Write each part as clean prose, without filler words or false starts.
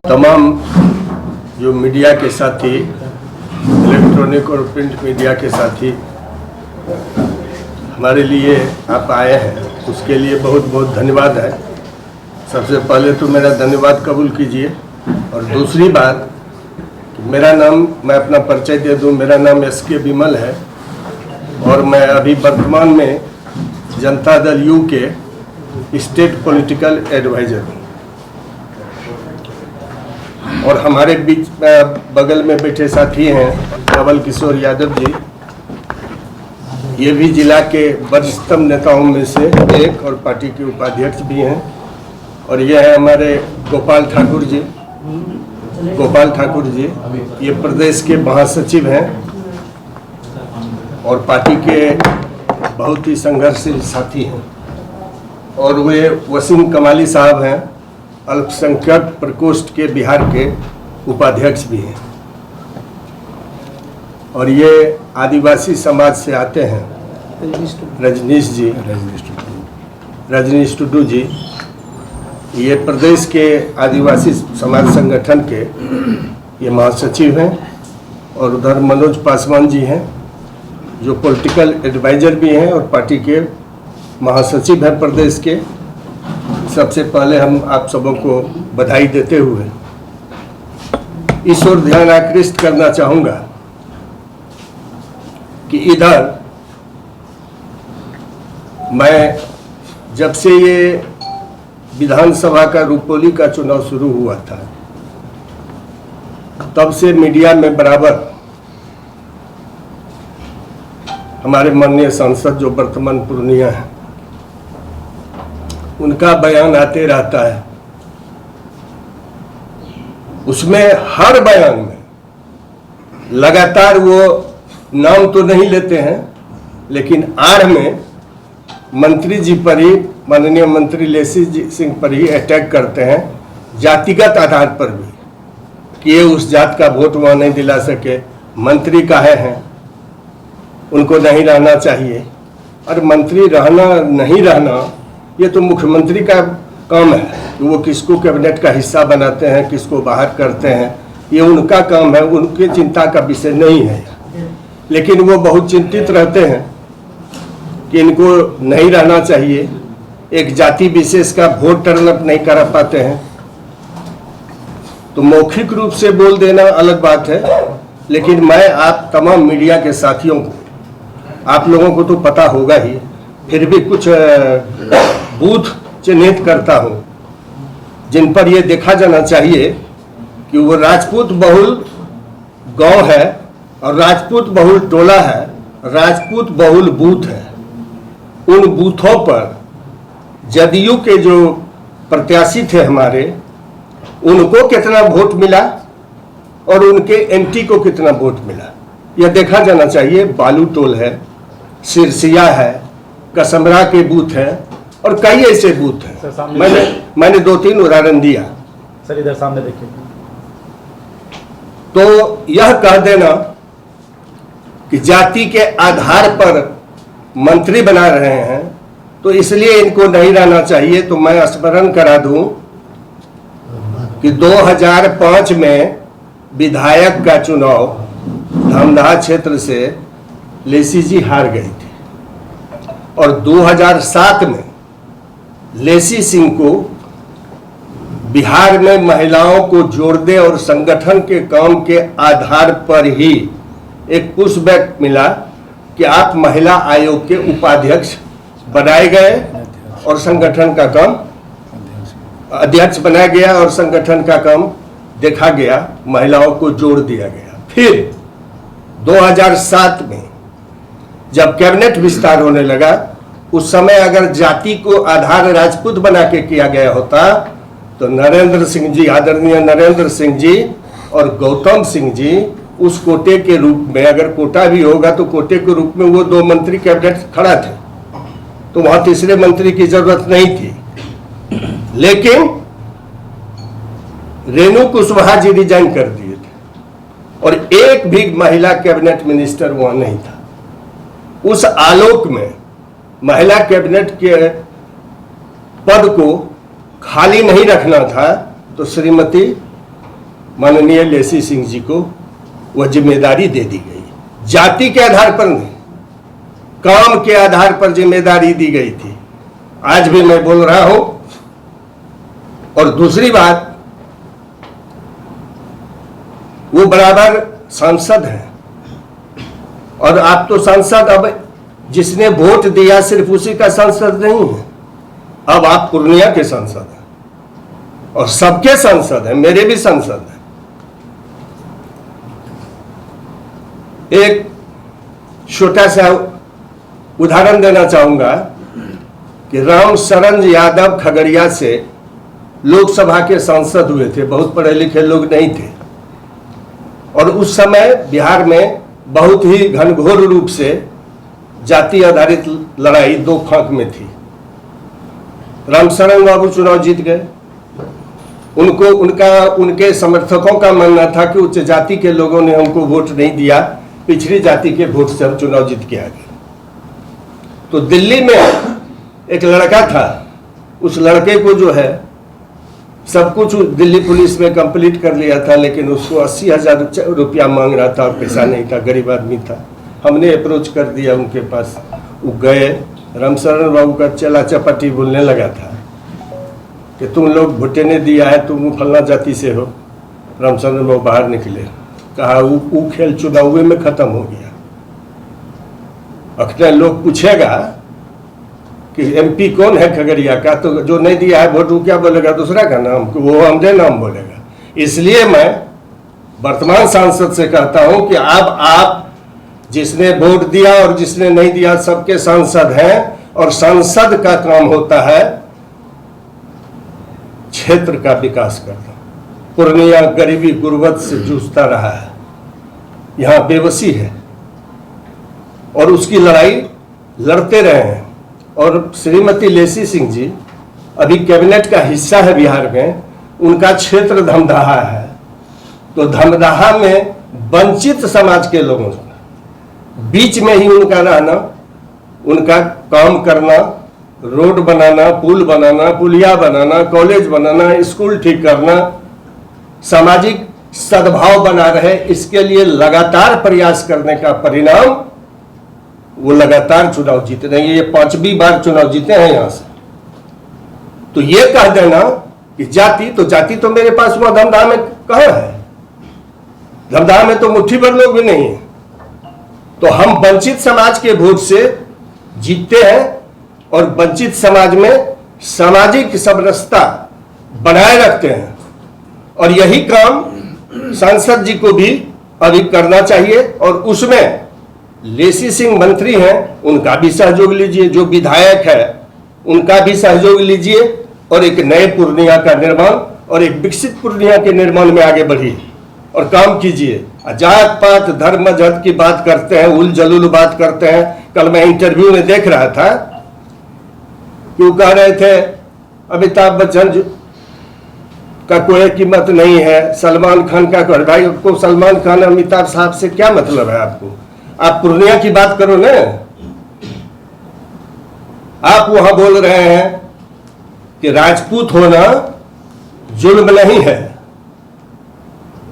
तमाम जो मीडिया के साथी, इलेक्ट्रॉनिक और प्रिंट मीडिया के साथी हमारे लिए आप आए हैं, उसके लिए बहुत बहुत धन्यवाद है। सबसे पहले तो मेरा धन्यवाद कबूल कीजिए। और दूसरी बात, मेरा नाम, मैं अपना परिचय दे दूं, मेरा नाम SK विमल है और मैं अभी वर्तमान में जनता दल यू के स्टेट पॉलिटिकल एडवाइज़र हूँ। और हमारे बीच बगल में बैठे साथी हैं नवल किशोर यादव जी, ये भी जिला के वरिष्ठतम नेताओं में से एक और पार्टी के उपाध्यक्ष भी हैं। और ये है हमारे गोपाल ठाकुर जी, ये प्रदेश के महासचिव हैं और पार्टी के बहुत ही संघर्षशील साथी हैं। और वे वसीम कमाली साहब हैं, अल्पसंख्यक प्रकोष्ठ के बिहार के उपाध्यक्ष भी हैं। और ये आदिवासी समाज से आते हैं रजनीश टुडू जी, ये प्रदेश के आदिवासी समाज संगठन के ये महासचिव हैं। और उधर मनोज पासवान जी हैं जो पॉलिटिकल एडवाइज़र भी हैं और पार्टी के महासचिव हैं प्रदेश के। सबसे पहले हम आप सबों को बधाई देते हुए इस ओर ध्यान आकृष्ट करना चाहूँगा कि इधर मैं जब से ये विधानसभा का रुपोली का चुनाव शुरू हुआ था, तब से मीडिया में बराबर हमारे माननीय सांसद जो वर्तमान पूर्णिया है, उनका बयान आते रहता है। उसमें हर बयान में लगातार वो नाम तो नहीं लेते हैं, लेकिन आड़ में मंत्री जी पर ही, माननीय मंत्री लेसी सिंह पर ही अटैक करते हैं, जातिगत आधार पर भी, कि ये उस जात का वोट वहाँ नहीं दिला सके, मंत्री काहे हैं, उनको नहीं रहना चाहिए। और मंत्री रहना नहीं रहना ये तो मुख्यमंत्री का काम है कि वो किसको कैबिनेट का हिस्सा बनाते हैं, किसको बाहर करते हैं, ये उनका काम है, उनके चिंता का विषय नहीं है। लेकिन वो बहुत चिंतित रहते हैं कि इनको नहीं रहना चाहिए, एक जाति विशेष का वोट टर्न अप नहीं करा पाते हैं। तो मौखिक रूप से बोल देना अलग बात है, लेकिन मैं आप तमाम मीडिया के साथियों को, आप लोगों को तो पता होगा ही, फिर भी कुछ बूथ चिन्हित करता हूँ जिन पर यह देखा जाना चाहिए कि वो राजपूत बहुल गांव है और राजपूत बहुल टोला है, राजपूत बहुल बूथ है। उन बूथों पर जदयू के जो प्रत्याशी थे हमारे, उनको कितना वोट मिला और उनके एंटी को कितना वोट मिला, यह देखा जाना चाहिए। बालूटोल है, सिरसिया है, कसमरा के बूथ है और कई ऐसे बूथ हैं। मैंने 2-3 उदाहरण दिया। सर इधर सामने देखिए। तो यह कह देना कि जाति के आधार पर मंत्री बना रहे हैं तो इसलिए इनको नहीं रहना चाहिए, तो मैं स्मरण करा दूं कि 2005 में विधायक का चुनाव धमदाहा क्षेत्र से लेसी जी हार गई थी और 2007 में लेसी सिंह को बिहार में महिलाओं को जोड़ने और संगठन के काम के आधार पर ही एक पुशबैक मिला कि आप महिला आयोग के उपाध्यक्ष बनाए गए और संगठन का काम, अध्यक्ष बनाया गया और संगठन का काम देखा गया, महिलाओं को जोड़ दिया गया। फिर 2007 में जब कैबिनेट विस्तार होने लगा, उस समय अगर जाति को आधार राजपूत बना के किया गया होता तो नरेंद्र सिंह जी, आदरणीय नरेंद्र सिंह जी और गौतम सिंह जी उस कोटे के रूप में, अगर कोटा भी होगा तो कोटे के रूप में वो 2 मंत्री कैबिनेट खड़ा थे, तो वहां तीसरे मंत्री की जरूरत नहीं थी। लेकिन रेणु कुशवाहा जी रिजाइन कर दिए थे और एक भी महिला कैबिनेट मिनिस्टर वहां नहीं था। उस आलोक में महिला कैबिनेट के पद को खाली नहीं रखना था, तो श्रीमती माननीय लेसी सिंह जी को वह जिम्मेदारी दे दी गई। जाति के आधार पर नहीं, काम के आधार पर जिम्मेदारी दी गई थी। आज भी मैं बोल रहा हूं। और दूसरी बात, वो बराबर सांसद हैं, और आप तो सांसद, अब जिसने वोट दिया सिर्फ उसी का सांसद नहीं है, अब आप पूर्णिया के सांसद हैं और सबके सांसद हैं, मेरे भी सांसद हैं। एक छोटा सा उदाहरण देना चाहूंगा कि राम शरण यादव खगड़िया से लोकसभा के सांसद हुए थे, बहुत पढ़े लिखे लोग नहीं थे, और उस समय बिहार में बहुत ही घनघोर रूप से जाति आधारित लड़ाई दो फांक में थी। रामशरण बाबू चुनाव जीत गए। उनके समर्थकों का मानना था कि उच्च जाति के लोगों ने हमको वोट नहीं दिया, पिछड़ी जाति के वोट से हम चुनाव जीत के आ गए। तो दिल्ली में एक लड़का था, उस लड़के को जो है सब कुछ दिल्ली पुलिस में कंप्लीट कर लिया था, लेकिन उसको 80,000 रुपया मांग रहा था और पैसा नहीं था, गरीब आदमी था। हमने अप्रोच कर दिया उनके पास, वो गए। रामशरण बाबू का चला चपाटी बोलने लगा था कि तुम लोग भुट्टे ने दिया है, तुम फलना जाति से हो। रामशरण बाबू बाहर निकले, कहा वो खेल चुनाव में खत्म हो गया। अक्सर लोग पूछेगा कि एमपी कौन है खगड़िया का, तो जो नहीं दिया है वोट वो क्या बोलेगा, दूसरा का नाम, वो हमरे नाम बोलेगा। इसलिए मैं वर्तमान सांसद से कहता हूं कि अब आप जिसने वोट दिया और जिसने नहीं दिया सबके सांसद हैं, और सांसद का काम होता है क्षेत्र का विकास करना। पूर्णिया गरीबी गुर्बत से जूझता रहा है, यहां बेबसी है, और उसकी लड़ाई लड़ते रहे हैं। और श्रीमती लेसी सिंह जी अभी कैबिनेट का हिस्सा है बिहार में, उनका क्षेत्र धमदाहा है। तो धमदाहा में वंचित समाज के लोगों का बीच में ही उनका रहना, उनका काम करना, रोड बनाना, पुल बनाना, पुलिया बनाना, कॉलेज बनाना, स्कूल ठीक करना, सामाजिक सद्भाव बना रहे, इसके लिए लगातार प्रयास करने का परिणाम वो लगातार चुनाव जीते रहेंगे। ये 5वीं बार चुनाव जीते हैं यहां से। तो ये कह देना कि जाति तो मेरे पास वहां धमदाहा में कहां है? धमदाहा में तो मुट्ठी भर लोग भी नहीं है। तो हम वंचित समाज के वोट से जीतते हैं, और वंचित समाज में सामाजिक समरसता बनाए रखते हैं। और यही काम सांसद जी को भी अभी करना चाहिए, और उसमें लेसी सिंह मंत्री हैं, उनका भी सहयोग लीजिए, जो विधायक है उनका भी सहयोग लीजिए, और एक नए पूर्णिया का निर्माण और एक विकसित पूर्णिया के निर्माण में आगे बढ़िए और काम कीजिए। जात पात धर्म मजहब की बात करते हैं, उल जलूल बात करते हैं। कल मैं इंटरव्यू में देख रहा था कि वो कह रहे थे अमिताभ बच्चन का कोई कीमत नहीं है, सलमान खान का। भाई, आपको सलमान खान अमिताभ साहब से क्या मतलब है? आपको, आप पूर्णिया की बात करो ना। आप वहां बोल रहे हैं कि राजपूत होना जुल्म नहीं है।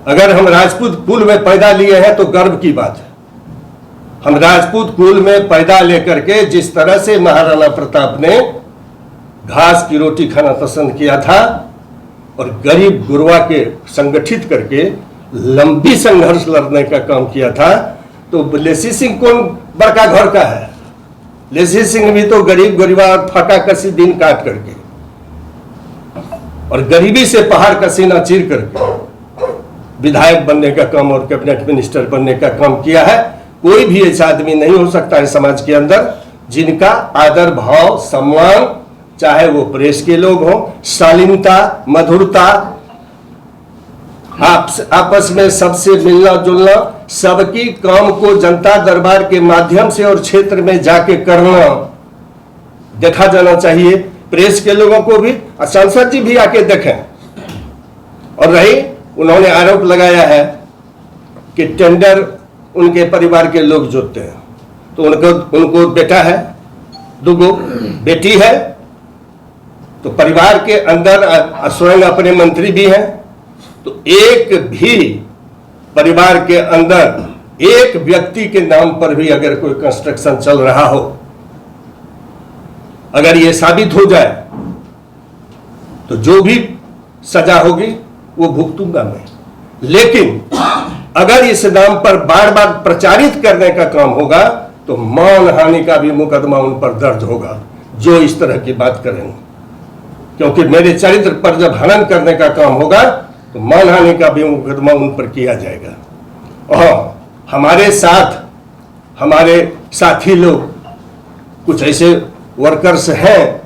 अगर हम राजपूत कुल में पैदा लिए हैं तो गर्व की बात है। हम राजपूत कुल में पैदा लेकर के जिस तरह से महाराणा प्रताप ने घास की रोटी खाना पसंद किया था और गरीब गुरबा के संगठित करके लंबी संघर्ष लड़ने का काम किया था, तो लेसी सिंह कौन बड़का घर का है? लेसी सिंह भी तो गरीब गरीबा और फाका कसी दिन काट करके और गरीबी से पहाड़ का सीना चीर करके विधायक बनने का काम और कैबिनेट मिनिस्टर बनने का काम किया है। कोई भी ऐसा आदमी नहीं हो सकता है समाज के अंदर जिनका आदर भाव सम्मान, चाहे वो प्रेस के लोग हों, शालीनता, मधुरता, आपस में सबसे मिलना जुलना, सबकी काम को जनता दरबार के माध्यम से और क्षेत्र में जाके करना देखा जाना चाहिए। प्रेस के लोगों को भी, सांसद जी भी आके देखें। और रही, उन्होंने आरोप लगाया है कि टेंडर उनके परिवार के लोग जोतते हैं, तो उनको बेटा है, 2 बेटी है, तो परिवार के अंदर स्वयं अपने मंत्री भी हैं, तो एक भी परिवार के अंदर एक व्यक्ति के नाम पर भी अगर कोई कंस्ट्रक्शन चल रहा हो, अगर ये साबित हो जाए तो जो भी सजा होगी वो भुगतूंगा मैं। लेकिन अगर इस नाम पर बार बार प्रचारित करने का काम होगा तो मान हानि का भी मुकदमा उन पर दर्ज होगा जो इस तरह की बात करेंगे, क्योंकि मेरे चरित्र पर जब हनन करने का काम होगा तो मान हानि का भी मुकदमा उन पर किया जाएगा। और हमारे साथ हमारे साथी लोग कुछ ऐसे वर्कर्स हैं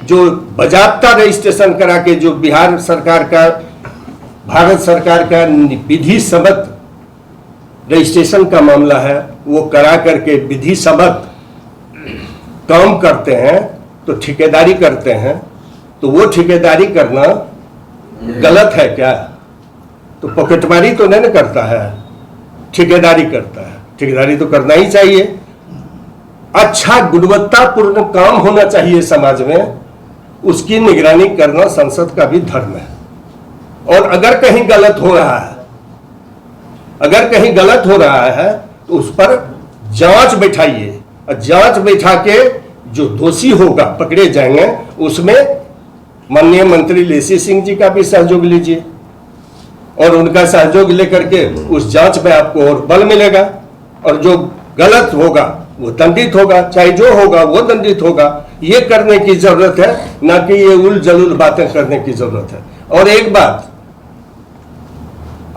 जो बाजाबता रजिस्ट्रेशन करा के, जो बिहार सरकार का, भारत सरकार का विधि सम्मत रजिस्ट्रेशन का मामला है, वो करा करके विधि सम्मत काम करते हैं, तो ठेकेदारी करते हैं। तो वो ठेकेदारी करना गलत है क्या? तो पॉकेटमारी तो नहीं करता है, ठेकेदारी करता है। ठेकेदारी तो करना ही चाहिए। अच्छा गुणवत्तापूर्ण काम होना चाहिए समाज में, उसकी निगरानी करना संसद का भी धर्म है। और अगर कहीं गलत हो रहा है, अगर कहीं गलत हो रहा है तो उस पर जांच बैठाइए, और जांच बैठा के जो दोषी होगा पकड़े जाएंगे। उसमें माननीय मंत्री लेसी सिंह जी का भी सहयोग लीजिए, और उनका सहयोग लेकर के उस जांच में आपको और बल मिलेगा, और जो गलत होगा वो दंडित होगा, चाहे जो होगा वो दंडित होगा। ये करने की जरूरत है, ना कि ये उल जलूल बातें करने की जरूरत है। और एक बात,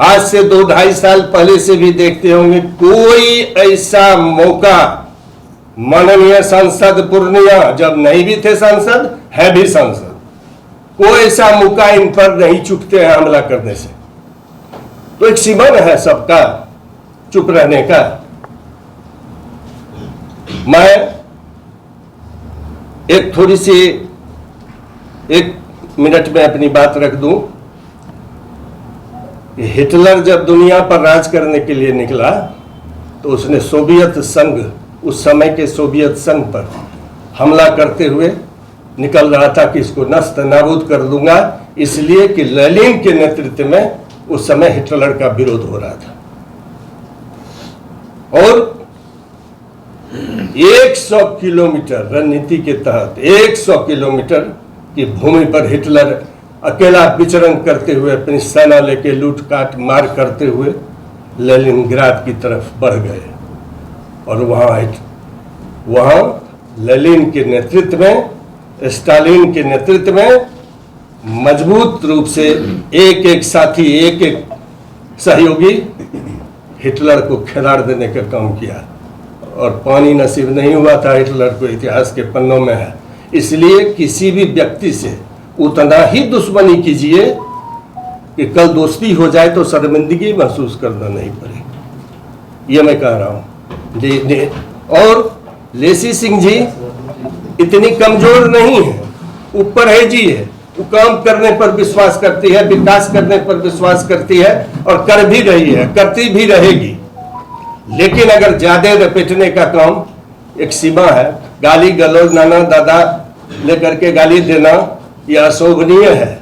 आज से 2-2.5 साल पहले से भी देखते होंगे, कोई ऐसा मौका माननीय सांसद पूर्णिया, जब नहीं भी थे सांसद, है भी सांसद, कोई ऐसा मौका इन पर नहीं चुकते हैं हमला करने से। तो एक सीमा है सबका चुप रहने का। मैं एक थोड़ी सी 1 मिनट में अपनी बात रख दूं। हिटलर जब दुनिया पर राज करने के लिए निकला तो उसने सोवियत संघ, उस समय के सोवियत संघ पर हमला करते हुए निकल रहा था कि इसको नष्ट नाबूद कर दूंगा, इसलिए कि लेनिन के नेतृत्व में उस समय हिटलर का विरोध हो रहा था। और 100 किलोमीटर रणनीति के तहत 100 किलोमीटर की भूमि पर हिटलर अकेला विचरण करते हुए अपनी सेना लेके लूटकाट मार करते हुए लेनिनग्राद की तरफ बढ़ गए। और वहां लेनिन के नेतृत्व में, स्टालिन के नेतृत्व में मजबूत रूप से एक एक साथी, एक एक सहयोगी हिटलर को खिलाड़ देने का काम किया। और पानी नसीब नहीं हुआ था हिटलर को, इतिहास के पन्नों में है। इसलिए किसी भी व्यक्ति से उतना ही दुश्मनी कीजिए कि कल दोस्ती हो जाए तो शर्मिंदगी महसूस करना नहीं पड़े। ये मैं कह रहा हूँ। और लेसी सिंह जी इतनी कमजोर नहीं है, ऊपर है जी है। वो काम करने पर विश्वास करती है, विकास करने पर विश्वास करती है, और कर भी रही है, करती भी रहेगी। लेकिन अगर ज्यादा रपेटने का काम, एक सीमा है। गाली गलौज, नाना दादा लेकर के गाली देना यह अशोभनीय है।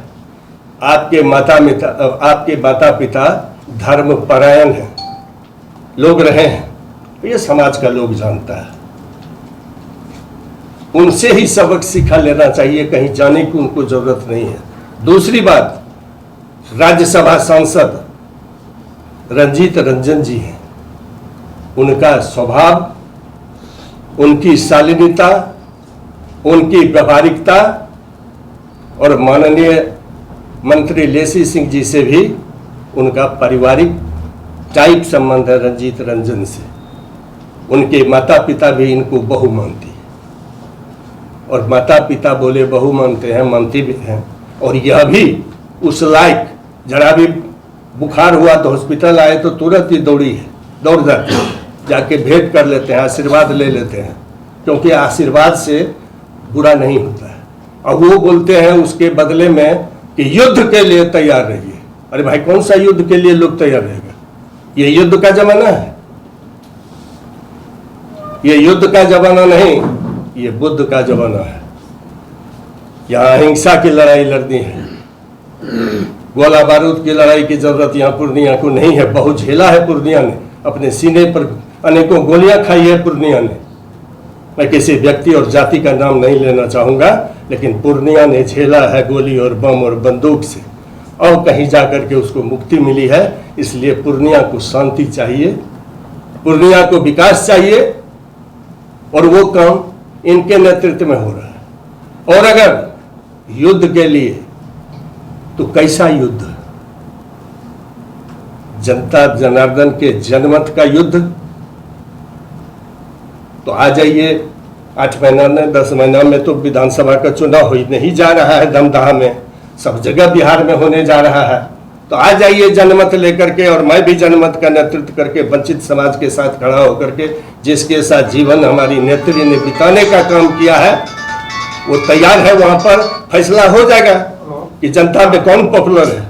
आपके माता पिता धर्म परायण है, लोग रहे हैं, ये समाज का लोग जानता है। उनसे ही सबक सीखा लेना चाहिए, कहीं जाने की उनको जरूरत नहीं है। दूसरी बात, राज्यसभा सांसद रंजीत रंजन जी हैं। उनका स्वभाव, उनकी शालीनता, उनकी व्यवहारिकता और माननीय मंत्री लेसी सिंह जी से भी उनका पारिवारिक टाइप संबंध है रंजीत रंजन से। उनके माता पिता भी इनको बहू मानती है, और माता पिता बोले बहू मानते हैं, मानती भी हैं। और यह भी उस लायक, जरा भी बुखार हुआ तो हॉस्पिटल आए तो तुरंत ही दौड़ जाते हैं, जाके भेंट कर लेते हैं, आशीर्वाद ले लेते हैं, क्योंकि आशीर्वाद से बुरा नहीं होता है। और वो बोलते हैं उसके बदले में कि युद्ध के लिए तैयार रहिए। अरे भाई, कौन सा युद्ध के लिए लोग तैयार रहेगा? ये युद्ध का जमाना है, ये युद्ध का जमाना नहीं, ये बुद्ध का जमाना है। यहाँ अहिंसा की लड़ाई लड़नी है। गोला बारूद की लड़ाई की जरूरत यहाँ पूर्णिया को नहीं है। बहुत झेला है पूर्णिया ने, अपने सीने पर अनेकों गोलियां खाई है पूर्णिया ने। मैं किसी व्यक्ति और जाति का नाम नहीं लेना चाहूंगा, लेकिन पूर्णिया ने झेला है गोली और बम और बंदूक से, और कहीं जाकर के उसको मुक्ति मिली है। इसलिए पूर्णिया को शांति चाहिए, पूर्णिया को विकास चाहिए, और वो काम इनके नेतृत्व में हो रहा है। और अगर युद्ध के लिए, तो कैसा युद्ध? जनता जनार्दन के जनमत का युद्ध? तो आ जाइए, 8 महीना में 10 महीना में तो विधानसभा का चुनाव हो नहीं जा रहा है धमदाह में, सब जगह बिहार में होने जा रहा है। तो आ जाइए जनमत लेकर के, और मैं भी जनमत का नेतृत्व करके वंचित समाज के साथ खड़ा होकर के, जिसके साथ जीवन हमारी नेत्री ने बिताने का काम किया है, वो तैयार है। वहां पर फैसला हो जाएगा कि जनता में कौन पॉपुलर है।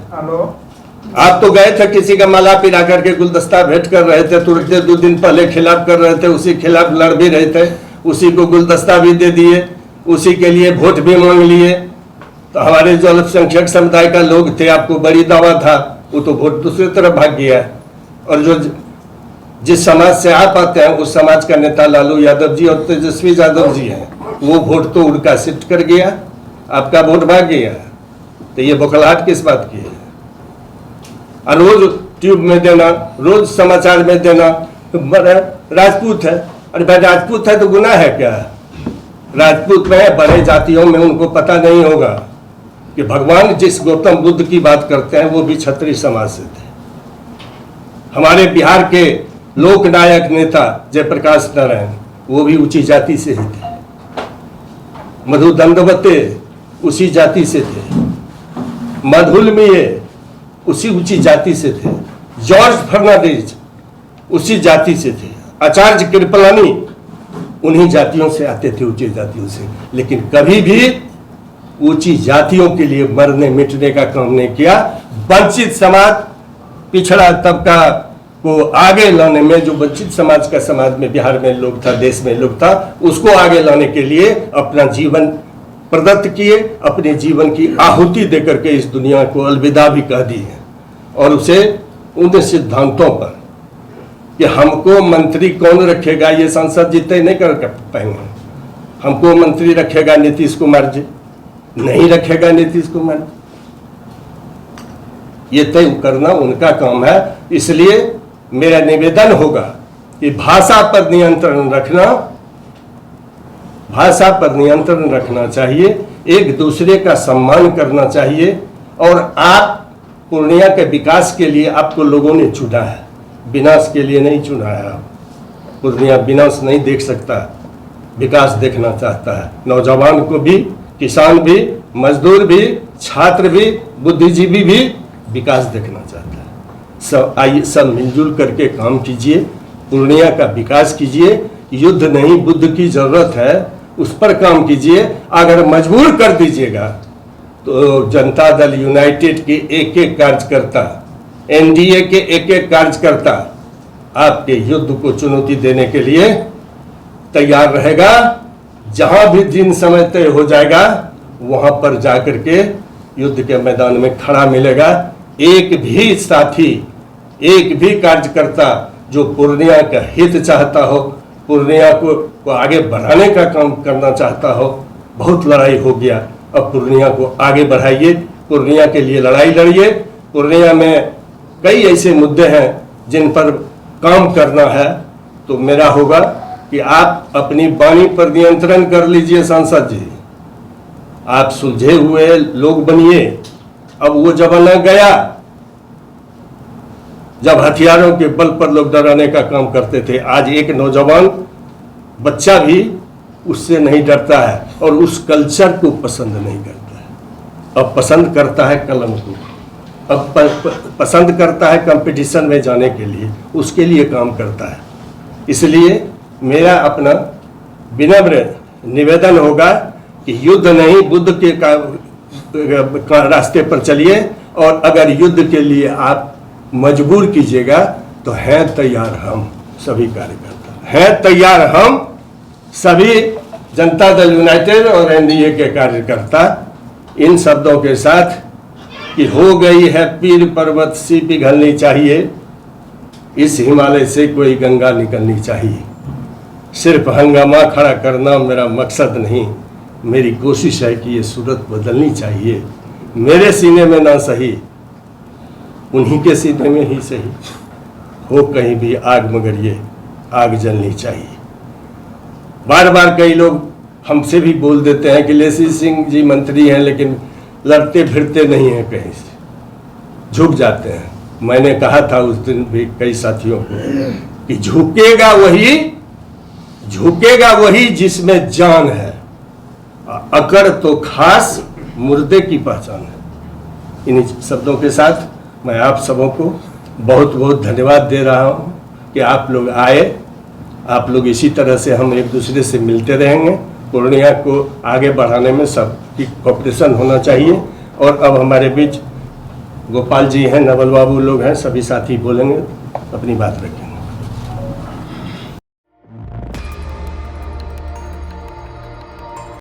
आप तो गए थे, किसी का माला पिला करके गुलदस्ता भेंट कर रहे थे, तुरंत 2 दिन पहले खिलाफ कर रहे थे, उसी खिलाफ लड़ भी रहे थे, उसी को गुलदस्ता भी दे दिए, उसी के लिए वोट भी मांग लिए। तो हमारे जो अल्पसंख्यक समुदाय का लोग थे, आपको बड़ी दावा था, वो तो वोट दूसरी तरफ भाग गया। और जो जिस समाज से आप आते हैं, उस समाज का नेता लालू यादव जी और तेजस्वी यादव जी हैं, वो वोट तो उनका शिफ्ट कर गया, आपका वोट भाग गया। तो ये बौखलाहट किस बात की है? और रोज ट्यूब में देना, रोज समाचार में देना, राजपूत है। अरे भाई, राजपूत है तो गुनाह है क्या? राजपूत में बड़े जातियों में उनको पता नहीं होगा कि भगवान जिस गौतम बुद्ध की बात करते हैं, वो भी क्षत्रिय समाज से थे। हमारे बिहार के लोकनायक नेता जयप्रकाश नारायण, वो भी ऊंची जाति से ही थे। मधु दंडवते उसी जाति से थे। मधुलमीय उसी ऊंची जाति से थे। जॉर्ज फर्नांडिस उसी जाति से थे। आचार्य कृपलानी उन्हीं जातियों से आते थे, ऊंची जातियों से। लेकिन कभी भी ऊंची जातियों के लिए मरने मिटने का काम नहीं किया। वंचित समाज, पिछड़ा तबका को आगे लाने में, जो वंचित समाज का समाज में बिहार में लोग था, देश में लोग था, उसको आगे लाने के लिए अपना जीवन प्रदत्त किए, अपने जीवन की आहुति देकर के इस दुनिया को अलविदा भी कह दी है। और उसे उन सिद्धांतों पर कि हमको मंत्री कौन रखेगा, ये सांसद जीते नहीं कर पाएंगे। हमको मंत्री रखेगा नीतीश कुमार जी, नहीं रखेगा नीतीश कुमार, ये तय करना उनका काम है। इसलिए मेरा निवेदन होगा कि भाषा पर नियंत्रण रखना, भाषा पर नियंत्रण रखना चाहिए, एक दूसरे का सम्मान करना चाहिए। और आप पूर्णिया के विकास के लिए आपको लोगों ने चुना है, विनाश के लिए नहीं चुना है। आप पूर्णिया विनाश नहीं देख सकता, विकास देखना चाहता है। नौजवान को भी, किसान भी, मजदूर भी, छात्र भी, बुद्धिजीवी भी विकास देखना चाहता है। सब आइए, सब मिलजुल करके काम कीजिए, पूर्णिया का विकास कीजिए। युद्ध नहीं, बुद्ध की जरूरत है, उस पर काम कीजिए। अगर मजबूर कर दीजिएगा तो जनता दल यूनाइटेड के एक एक कार्यकर्ता, एनडीए के एक एक कार्यकर्ता आपके युद्ध को चुनौती देने के लिए तैयार रहेगा। जहां भी दिन समय तय हो जाएगा, वहां पर जाकर के युद्ध के मैदान में खड़ा मिलेगा। एक भी साथी, एक भी कार्यकर्ता जो पूर्णिया का हित चाहता हो, पूर्णिया को आगे बढ़ाने का काम करना चाहता हो। बहुत लड़ाई हो गया, अब पूर्णिया को आगे बढ़ाइए, पूर्णिया के लिए लड़ाई लड़िए। पूर्णिया में कई ऐसे मुद्दे हैं जिन पर काम करना है। तो मेरा होगा कि आप अपनी वाणी पर नियंत्रण कर लीजिए। सांसद जी, आप सुलझे हुए लोग बनिए। अब वो जमाना गया जब हथियारों के बल पर लोग डराने का काम करते थे। आज एक नौजवान बच्चा भी उससे नहीं डरता है और उस कल्चर को पसंद नहीं करता है। अब पसंद करता है कलम को, अब पसंद करता है कंपटीशन में जाने के लिए, उसके लिए काम करता है। इसलिए मेरा अपना विनम्र निवेदन होगा कि युद्ध नहीं, बुद्ध के रास्ते पर चलिए। और अगर युद्ध के लिए आप मजबूर कीजिएगा तो हैं तैयार हम सभी कार्यकर्ता, हैं तैयार हम सभी जनता दल यूनाइटेड और एनडीए के कार्यकर्ता। इन शब्दों के साथ कि हो गई है पीर पर्वत सी पिघलनी चाहिए, इस हिमालय से कोई गंगा निकलनी चाहिए। सिर्फ हंगामा खड़ा करना मेरा मकसद नहीं, मेरी कोशिश है कि ये सूरत बदलनी चाहिए। मेरे सीने में ना सही, उन्हीं के सीने में ही सही, हो कहीं भी आग मगर ये आग जलनी चाहिए। बार बार कई लोग हमसे भी बोल देते हैं कि लेसी सिंह जी मंत्री हैं लेकिन लड़ते फिरते नहीं हैं, कहीं से झुक जाते हैं। मैंने कहा था उस दिन भी कई साथियों को कि झुकेगा वही जिसमें जान है, अकड़ तो खास मुर्दे की पहचान है। इन्हीं शब्दों के साथ मैं आप सबों को बहुत बहुत धन्यवाद दे रहा हूँ कि आप लोग आए। आप लोग इसी तरह से हम एक दूसरे से मिलते रहेंगे। पूर्णिया को आगे बढ़ाने में सबकी कोऑपरेशन होना चाहिए। और अब हमारे बीच गोपाल जी हैं, नवल बाबू लोग हैं, सभी साथी बोलेंगे, अपनी बात रखेंगे।